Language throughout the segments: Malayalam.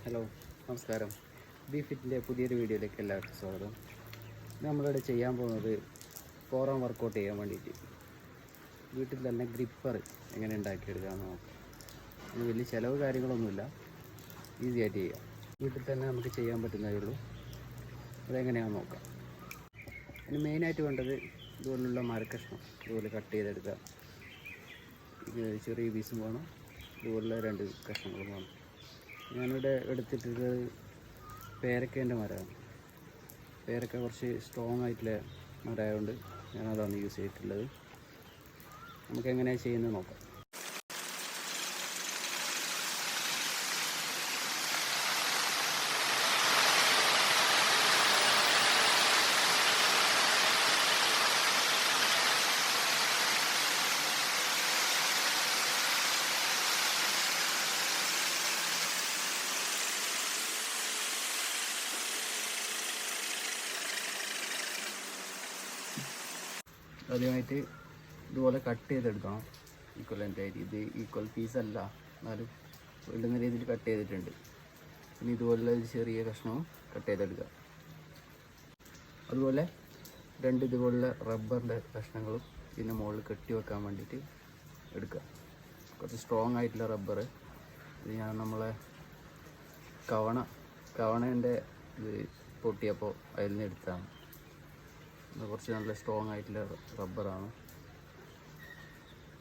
ഹലോ, നമസ്കാരം. ബി ഫിറ്റിൻ്റെ പുതിയൊരു വീഡിയോയിലേക്ക് എല്ലാവർക്കും സ്വാഗതം. നമ്മളിവിടെ ചെയ്യാൻ പോകുന്നത് ഫോറാം വർക്കൗട്ട് ചെയ്യാൻ വേണ്ടിയിട്ട് വീട്ടിൽ തന്നെ ഗ്രിപ്പർ എങ്ങനെ ഉണ്ടാക്കിയെടുക്കാമെന്ന് നോക്കാം. അത് വലിയ ചിലവ് കാര്യങ്ങളൊന്നുമില്ല, ഈസി ആയിട്ട് ചെയ്യാം. വീട്ടിൽ തന്നെ നമുക്ക് ചെയ്യാൻ പറ്റുന്നതേ ഉള്ളൂ. അതെങ്ങനെയാണെന്ന് നോക്കാം. അതിന് മെയിനായിട്ട് വേണ്ടത് ഇതുപോലുള്ള മരക്കഷ്ണം ഇതുപോലെ കട്ട് ചെയ്തെടുക്കുക. ചെറിയ പീസും വേണം, ഇതുപോലുള്ള 2 കഷ്ണങ്ങളും വേണം. ഞാനിവിടെ എടുത്തിട്ടുള്ളത് പേരക്കേൻ്റെ മരമാണ്. പേരക്ക കുറച്ച് സ്ട്രോങ് ആയിട്ടുള്ള മരമായതുകൊണ്ട് ഞാനതാണ് യൂസ് ചെയ്തിട്ടുള്ളത്. നമുക്ക് എങ്ങനെയാണ് ചെയ്യുന്നത് നോക്കാം. ആദ്യമായിട്ട് ഇതുപോലെ കട്ട് ചെയ്തെടുക്കണം. ഈക്വൽ ലെങ്തായിട്ട്. ഇത് ഈക്വൽ പീസല്ല, എന്നാലും വെള്ളുന്ന രീതിയിൽ കട്ട് ചെയ്തിട്ടുണ്ട്. പിന്നെ ഇതുപോലെ ചെറിയ കഷ്ണവും കട്ട് ചെയ്തെടുക്കുക. അതുപോലെ 2 ഇതുപോലുള്ള റബ്ബറിൻ്റെ കഷ്ണങ്ങളും ഇതിൻ്റെ മുകളിൽ കെട്ടി വെക്കാൻ വേണ്ടിയിട്ട് എടുക്കുക. കുറച്ച് സ്ട്രോങ് ആയിട്ടുള്ള റബ്ബർ. ഇത് ഞാൻ നമ്മളെ കവണേൻ്റെ ഇത് പൊട്ടിയപ്പോൾ അതിൽ നിന്ന് എടുത്താണ്. കുറച്ച് നല്ല സ്ട്രോങ് ആയിട്ടുള്ള റബ്ബറാണ്.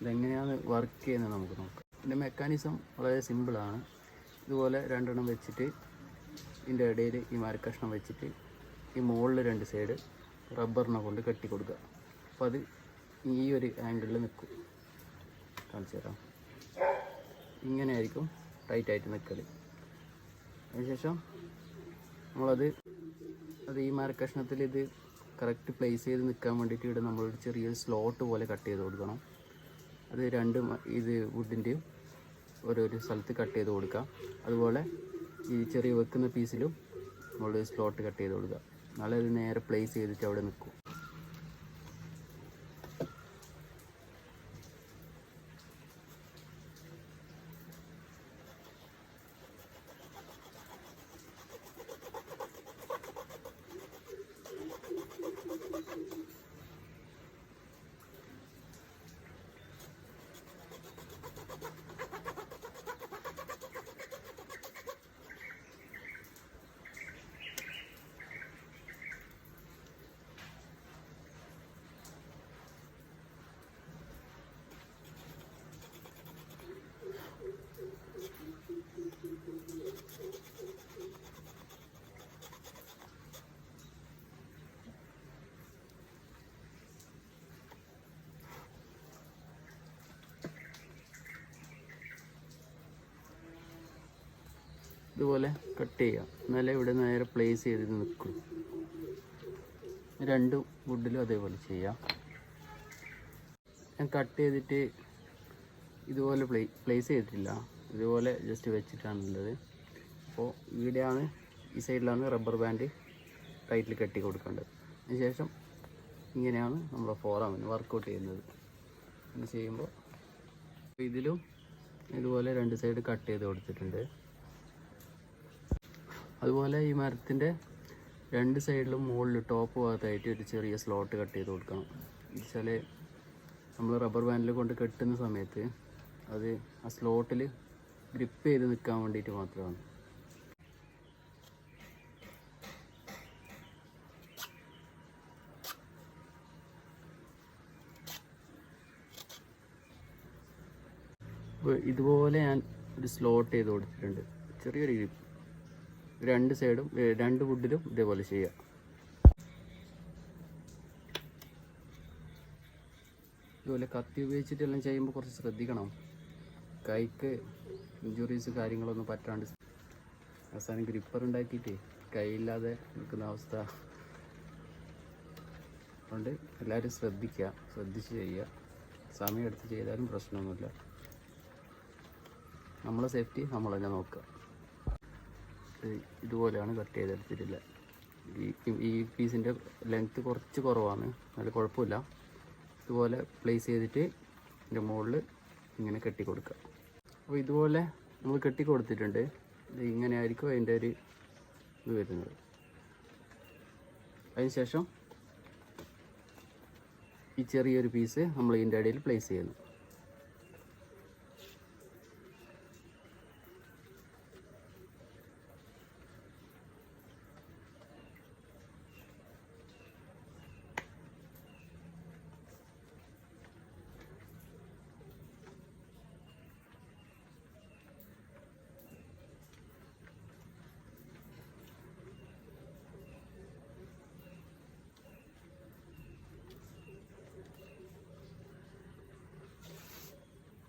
ഇതെങ്ങനെയാണ് വർക്ക് ചെയ്യുന്നത് നമുക്ക് നോക്കാം. ഇതിൻ്റെ മെക്കാനിസം വളരെ സിമ്പിളാണ്. ഇതുപോലെ 2 എണ്ണം വെച്ചിട്ട് ഇതിൻ്റെ ഇടയിൽ ഈ മരക്കഷ്ണം വെച്ചിട്ട് ഈ മുകളിൽ 2 സൈഡ് റബ്ബറിനെ കൊണ്ട് കെട്ടി കൊടുക്കുക. അപ്പോൾ അത് ഈ ഒരു ആംഗിളിൽ നിൽക്കും. കാണിച്ചു തരാം. ഇങ്ങനെയായിരിക്കും ടൈറ്റായിട്ട് നിൽക്കൽ. അതിനുശേഷം നമ്മളത് ഈ മരക്കഷ്ണത്തിൽ ഇത് കറക്റ്റ് പ്ലേസ് ചെയ്ത് നിൽക്കാൻ വേണ്ടിയിട്ട് ഇവിടെ നമ്മളൊരു ചെറിയൊരു സ്ലോട്ട് പോലെ കട്ട് ചെയ്ത് കൊടുക്കണം. അത് 2 ഇത് വുഡിൻ്റെയും ഓരോരോ സ്ഥലത്ത് കട്ട് ചെയ്ത് കൊടുക്കുക. അതുപോലെ ഈ ചെറിയ വെക്കുന്ന പീസിലും നമ്മളൊരു സ്ലോട്ട് കട്ട് ചെയ്ത് കൊടുക്കുക. എന്നാലും ഇത് നേരെ പ്ലേസ് ചെയ്തിട്ട് അവിടെ നിൽക്കും. ഇതുപോലെ കട്ട് ചെയ്യുക. എന്നാലേ ഇവിടെ നേരെ പ്ലേസ് ചെയ്ത് നിൽക്കും. 2 വുഡിലും അതേപോലെ ചെയ്യാം. ഞാൻ കട്ട് ചെയ്തിട്ട് ഇതുപോലെ പ്ലേസ് ചെയ്തിട്ടില്ല, ഇതുപോലെ ജസ്റ്റ് വെച്ചിട്ടാണുള്ളത്. അപ്പോൾ ഇവിടെയാണ്, ഈ സൈഡിലാണ് റബ്ബർ ബാൻഡ് ടൈറ്റിൽ കെട്ടി കൊടുക്കേണ്ടത്. അതിനുശേഷം ഇങ്ങനെയാണ് നമ്മൾ ഫോറാമിന് വർക്കൗട്ട് ചെയ്യുന്നത്. ഇങ്ങനെ ചെയ്യുമ്പോൾ ഇതിലും ഇതുപോലെ 2 സൈഡ് കട്ട് ചെയ്ത് കൊടുത്തിട്ടുണ്ട്. അതുപോലെ ഈ മരത്തിൻ്റെ 2 സൈഡിലും മുകളിൽ ടോപ്പ് ഭാഗത്തായിട്ട് ഒരു ചെറിയ സ്ലോട്ട് കട്ട് ചെയ്ത് കൊടുക്കണം. എന്നുവെച്ചാൽ നമ്മൾ റബ്ബർ ബാൻഡിൽ കൊണ്ട് കെട്ടുന്ന സമയത്ത് അത് ആ സ്ലോട്ടിൽ ഗ്രിപ്പ് ചെയ്ത് നിൽക്കാൻ വേണ്ടിയിട്ട് മാത്രമാണ്. അപ്പോൾ ഇതുപോലെ ഞാൻ ഒരു സ്ലോട്ട് ചെയ്ത് കൊടുത്തിട്ടുണ്ട്. ചെറിയൊരു ഗ്രിപ്പ് 2 സൈഡും 2 വുഡിലും ഇതേപോലെ ചെയ്യുക. ഇതുപോലെ കത്തി ഉപയോഗിച്ചിട്ടെല്ലാം ചെയ്യുമ്പോൾ കുറച്ച് ശ്രദ്ധിക്കണം. കൈക്ക് ഇഞ്ചുറീസ് കാര്യങ്ങളൊന്നും പറ്റാണ്ട് അവസാനം ഗ്രിപ്പർ ഉണ്ടാക്കിയിട്ട് കൈയില്ലാതെ നിൽക്കുന്ന അവസ്ഥ. അതുകൊണ്ട് എല്ലാവരും ശ്രദ്ധിച്ച് ചെയ്യുക. സമയമെടുത്ത് ചെയ്താലും പ്രശ്നമൊന്നുമില്ല. നമ്മളെ സേഫ്റ്റി നമ്മൾ തന്നെ നോക്കുക. ഇതുപോലെയാണ് കട്ട് ചെയ്തെടുത്തിട്ടില്ല. ഈ പീസിൻ്റെ ലെങ്ത്ത് കുറച്ച് കുറവാണ്, അതിൽ കുഴപ്പമില്ല. ഇതുപോലെ പ്ലേസ് ചെയ്തിട്ട് ഇതിൻ്റെ മുകളിൽ ഇങ്ങനെ കെട്ടി കൊടുക്കുക. അപ്പോൾ ഇതുപോലെ നമ്മൾ കെട്ടി കൊടുത്തിട്ടുണ്ട്. ഇങ്ങനെ ആയിരിക്കും അതിൻ്റെ ഒരു ഇത് വരുന്നത്. അതിനുശേഷം ഈ ചെറിയൊരു പീസ് നമ്മൾ ഇതിൻ്റെ ഇടയിൽ പ്ലേസ് ചെയ്യുന്നു.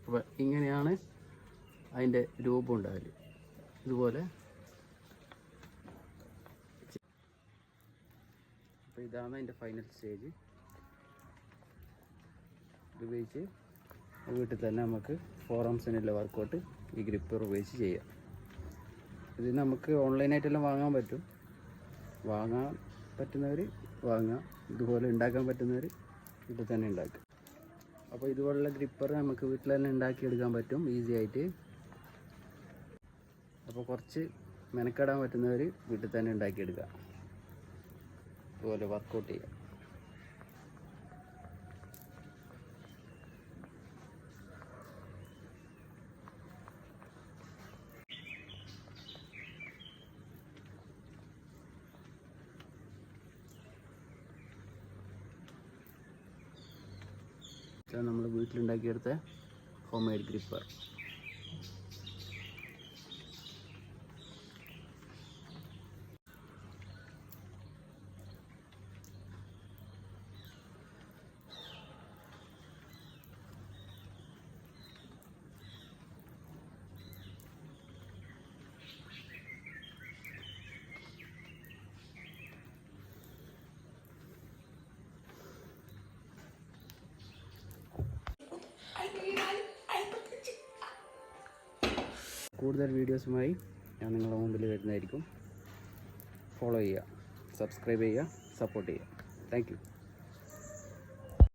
അപ്പോൾ ഇങ്ങനെയാണ് അതിൻ്റെ രൂപം ഉണ്ടാകല്. ഇതുപോലെ അപ്പോൾ ഇതാണ് അതിൻ്റെ ഫൈനൽ സ്റ്റേജ്. ഇത് ഉപയോഗിച്ച് വീട്ടിൽ തന്നെ നമുക്ക് ഫോറംസിനുള്ള വർക്കൗട്ട് ഈ ഗ്രിപ്പർ ഉപയോഗിച്ച് ചെയ്യാം. ഇത് നമുക്ക് ഓൺലൈനായിട്ടെല്ലാം വാങ്ങാൻ പറ്റും. വാങ്ങാൻ പറ്റുന്നവർ വാങ്ങാം, ഇതുപോലെ ഉണ്ടാക്കാൻ പറ്റുന്നവർ വീട്ടിൽ തന്നെ ഉണ്ടാക്കും. അപ്പോൾ ഇതുപോലുള്ള ഗ്രിപ്പർ നമുക്ക് വീട്ടിൽ തന്നെ ഉണ്ടാക്കിയെടുക്കാൻ പറ്റും ഈസി ആയിട്ട്. അപ്പോൾ കുറച്ച് മെനക്കെടാൻ പറ്റുന്നവർ വീട്ടിൽ തന്നെ ഉണ്ടാക്കിയെടുക്കുക, ഇതുപോലെ വർക്കൗട്ട് ചെയ്യുക. നമ്മൾ വീട്ടിലുണ്ടാക്കിയെടുത്ത ഹോം മെയ്ഡ് ഗ്രിപ്പർ. കൂടുതൽ വീഡിയോസുമായി ഞാൻ നിങ്ങളുടെ മുമ്പിൽ വരുന്നതായിരിക്കും. ഫോളോ ചെയ്യുക, സബ്സ്ക്രൈബ് ചെയ്യുക, സപ്പോർട്ട് ചെയ്യുക. Thank you.